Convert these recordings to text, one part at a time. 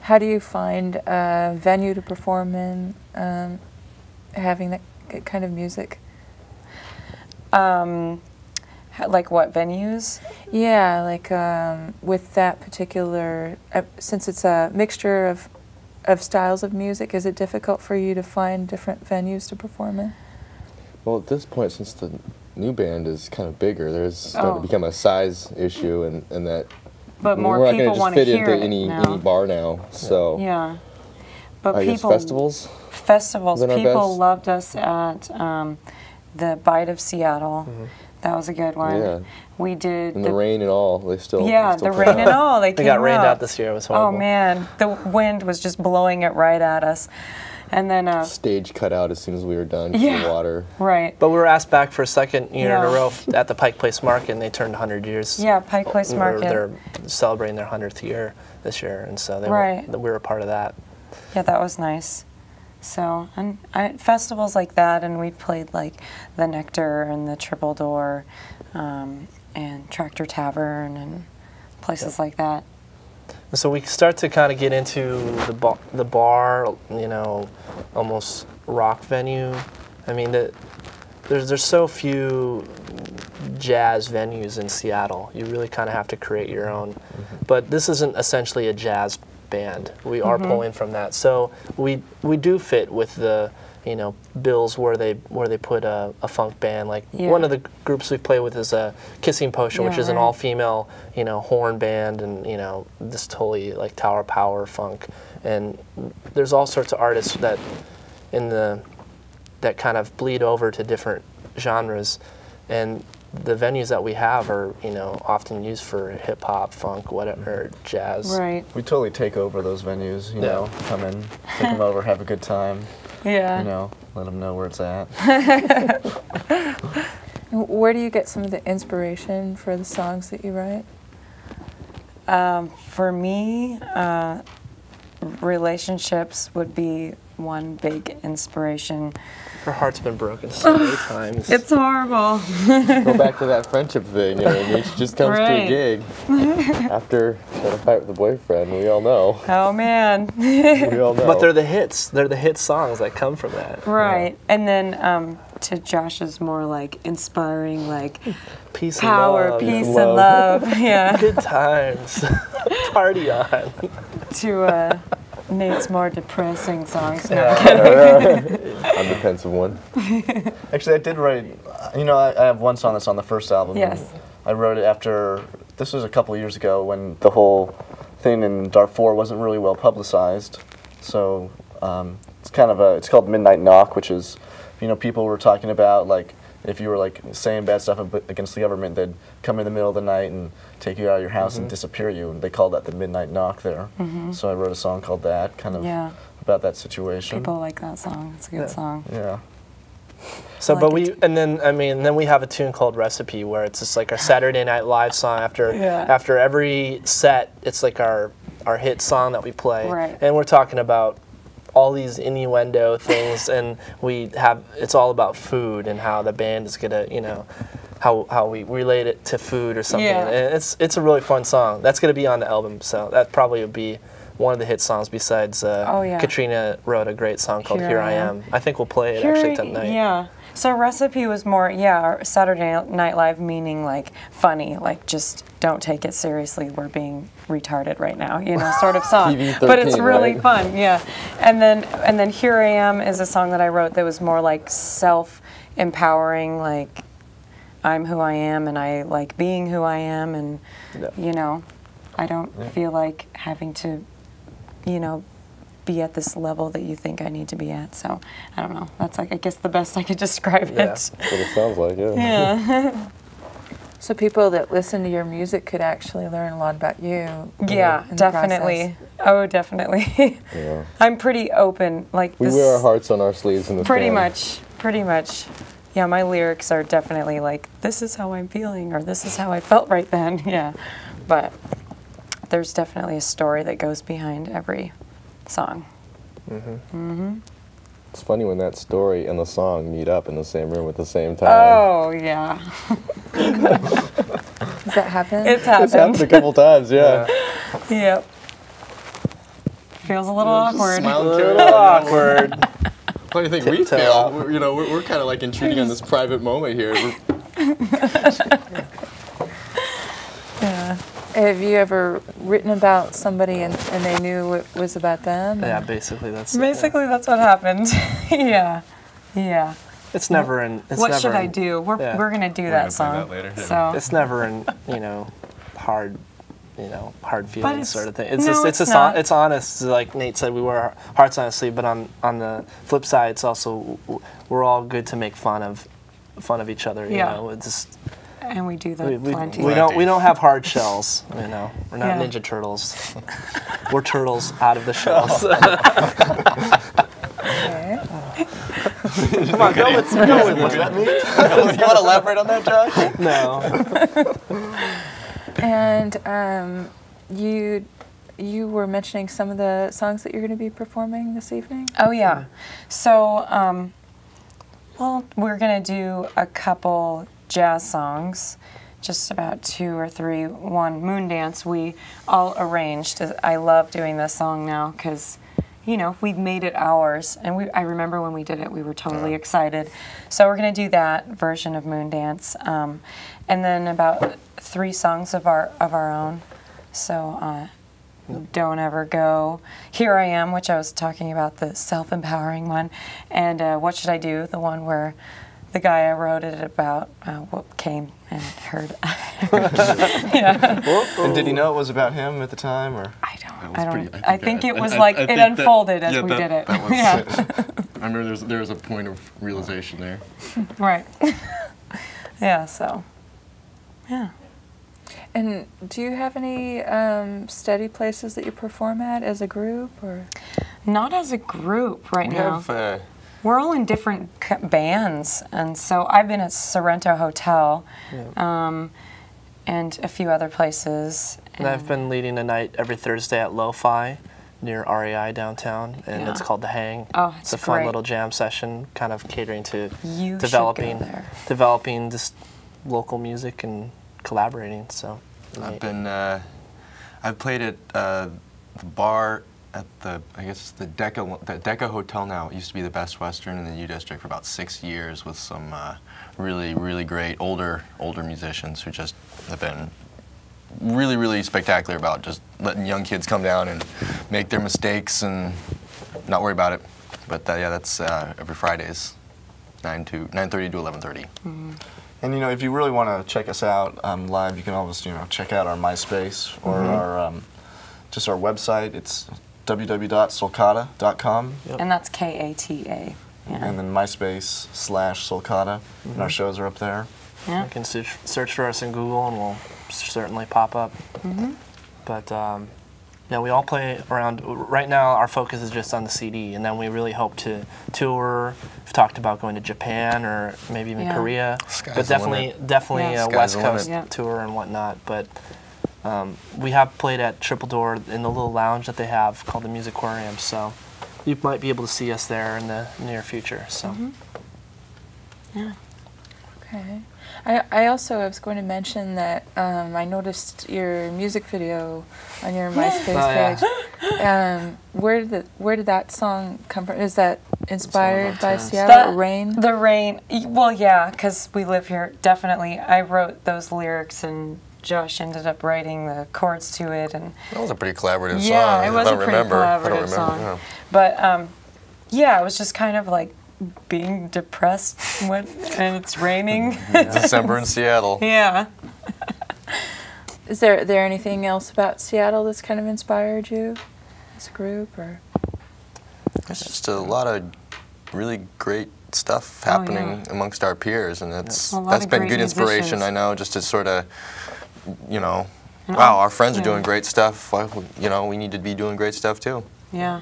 How do you find a venue to perform in, having that kind of music? Like what venues? Yeah, like with that particular, since it's a mixture of styles of music, is it difficult for you to find different venues to perform in? Well, at this point, since the new band is kind of bigger, there's starting to become a size issue, and that But more we're not people going to want just to fit hear into it any now. bar now. So Yeah, but I guess people festivals. Festivals. Been our People best. loved us at the Bite of Seattle. That was a good one. Yeah. We did In the rain and all, they still Yeah, they still the play rain out. and all. They came got rained out. out this year. It was horrible. Oh man, the wind was just blowing it right at us, and then Stage cut out as soon as we were done. 'Cause of the water. right. But we were asked back for a second year in a Yeah. row at the Pike Place Market, and they turned 100 years. Yeah, Pike Place Market. They're celebrating their 100th year this year, and so they Right. we were a part of that. Yeah, that was nice. So, and festivals like that, and we played like the Nectar and the Triple Door, and Tractor Tavern and places like that. And so we start to kind of get into the bar, you know, almost rock venue. I mean, there's so few jazz venues in Seattle. You really kind of have to create your own. But this isn't essentially a jazz band. We are pulling from that. So we do fit with the, you know, bills where they put a funk band. Like one of the groups we play with is a Kissing Potion, which is an all-female, you know, horn band, and you know, this totally like Tower Power funk. And there's all sorts of artists that that kind of bleed over to different genres, and the venues that we have are, you know, often used for hip hop, funk, whatever, jazz. Right. We totally take over those venues, you know, come in, take them over, have a good time. Yeah. You know, let them know where it's at. Where do you get some of the inspiration for the songs that you write? For me, relationships would be one big inspiration. Her heart's been broken so many times. It's horrible. Go back to that friendship thing. You know, I mean, she just comes to Right. a gig after she had a fight with the boyfriend. We all know. Oh man. We all know. But they're the hits. They're the hit songs that come from that. Right. And then to Josh's more like inspiring, like Peace power, and love. peace, and love. Yeah. Good times. Party on. To Nate's more depressing songs. No. I'm the pensive one. Actually, I did write, you know, I have one song that's on the first album. Yes. I wrote it after, this was a couple of years ago when the whole thing in Darfur wasn't really well publicized. So it's kind of it's called Midnight Knock, which is, you know, people were talking about, like, if you were, like, saying bad stuff against the government, they'd come in the middle of the night and take you out of your house and disappear you. And they called that the Midnight Knock there. So I wrote a song called that, kind of about that situation. People like that song. It's a good song. Yeah. So, I but like we, and then, I mean, then we have a tune called Recipe, where it's just like our Saturday Night Live song after every set. It's like our hit song that we play. Right. And we're talking about all these innuendo things, and it's all about food and how the band is gonna, you know, how we relate it to food or something. Yeah. And it's a really fun song. That's gonna be on the album, so that probably would be one of the hit songs besides Katrina wrote a great song called Here I Am. I think we'll play it actually tonight. Yeah. So Recipe was more, Saturday Night Live, meaning like funny, like just don't take it seriously, we're being retarded right now, you know, sort of song. But it's really fun, yeah. And then Here I Am is a song that I wrote that was more like self-empowering, like I'm who I am and I like being who I am, and you know, I don't feel like having to, you know, be at this level that you think I need to be at. So I don't know. That's like, I guess, the best I could describe it. That's what it sounds like, Yeah. So people that listen to your music could actually learn a lot about you. Yeah, in the definitely. process. Oh, definitely. Yeah. I'm pretty open. Like We this, wear our hearts on our sleeves in the pretty band. much. Pretty much. Yeah, my lyrics are definitely like, this is how I'm feeling, or this is how I felt right then. Yeah. But there's definitely a story that goes behind every song. It's funny when that story and the song meet up in the same room at the same time. Oh, yeah. Does that happen? It's happened. It's happened a couple times, yeah. Yep. Feels a little awkward. Smile A and carry little on. awkward. What do you think we feel? We're kind of like intruding on this private moment here. Yeah. Have you ever written about somebody and they knew it was about them? Yeah, basically that's. Basically, that's what happened. Yeah. It's never in. It's What never should I in- do? We're gonna do gonna that play song. that later. So It's never in hard, hard feelings it's- sort of thing. It's no, just it's it's not. it's honest. Like Nate said, we wear our hearts on our sleeve. But on the flip side, it's also we're all good to make fun of each other. You Yeah. know, it's just and we do that we plenty. don't have hard shells. You know, we're not Yeah. Ninja Turtles. We're turtles out of the shells. Okay. Come on, go with What does that mean? You want to elaborate on that, Josh? no. And you were mentioning some of the songs that you're going to be performing this evening? Oh yeah. So well, we're gonna do a couple jazz songs, just about 2 or 3. One, Moon Dance, we all arranged. I love doing this song now because, we've made it ours. And I remember when we did it, we were totally excited. So we're going to do that version of Moon Dance. And then about 3 songs of our own. So Don't Ever Go, Here I Am, which I was talking about, the self-empowering one, and What Should I Do, the one where the guy I wrote it about what came and heard. Yeah. And did he know it was about him at the time, or? I don't. I think it was like it unfolded as we did it. I remember there was a point of realization there. Right. Yeah. So. Yeah. And do you have any steady places that you perform at as a group, or? Not as a group right We now. have We're all in different bands, and so I've been at Sorrento Hotel, and a few other places. And I've been leading a night every Thursday at Lo-Fi near REI downtown, and Yeah. it's called The Hang. Oh, It's it's a fun great. little jam session, kind of catering to You should developing go there. developing just local music and collaborating. So I've played at the bar at the Decca Hotel now. It used to be the Best Western in the U District for about 6 years with some really great older musicians who just have been really spectacular about just letting young kids come down and make their mistakes and not worry about it. But that's every Fridays, 9:30 to 11:30. Mm-hmm. And if you really want to check us out live, you can always check out our MySpace or our just our website. It's www.soulkata.com. And that's Kata. Yeah. And then MySpace/Soul Kata, and our shows are up there. Yeah. you can search for us in Google, and we'll certainly pop up. But we all play around. Right now, our focus is just on the CD, and then we really hope to tour. We've talked about going to Japan or maybe even Yeah. Korea, Sky's but the definitely Yeah. a Sky's West the Coast limit. Yeah. tour and whatnot. But we have played at Triple Door in the little lounge that they have called the Musicorium, so you might be able to see us there in the near future. So. Yeah. Okay. I was going to mention that I noticed your music video on your MySpace page. Where did that song come from? Is that inspired by Seattle Rain? The rain. Well, yeah, because we live here. Definitely, I wrote those lyrics, and Josh ended up writing the chords to it, and That was a pretty collaborative song. yeah, it was I a pretty remember. I don't collaborative remember. song. Yeah. But yeah, it was just kind of like being depressed and it's raining. December in Seattle. Yeah. Is there anything else about Seattle that's kind of inspired you as a group, or? There's just a lot of really great stuff happening amongst our peers, and that's A lot of been great good inspiration. musicians. I know, just to sort of, wow, our friends are yeah. doing great stuff. We need to be doing great stuff too. Yeah.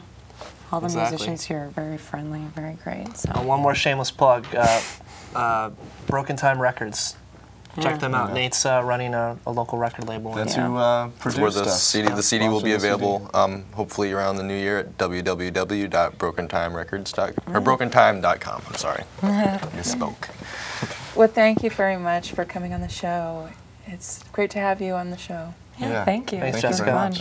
All the Exactly. musicians here are very friendly, very great. So. One more shameless plug, Broken Time Records. Check them out. Yeah. Nate's running a local record label. That's Yeah. who Where produced the us. CD will be Sponsor the CD. available hopefully around the new year at www.brokentimerecords.com or brokentime.com. I'm sorry, misspoke. Well, thank you very much for coming on the show. It's great to have you on the show. Yeah, Yeah. thank you. Thanks, It's been Jessica. fun.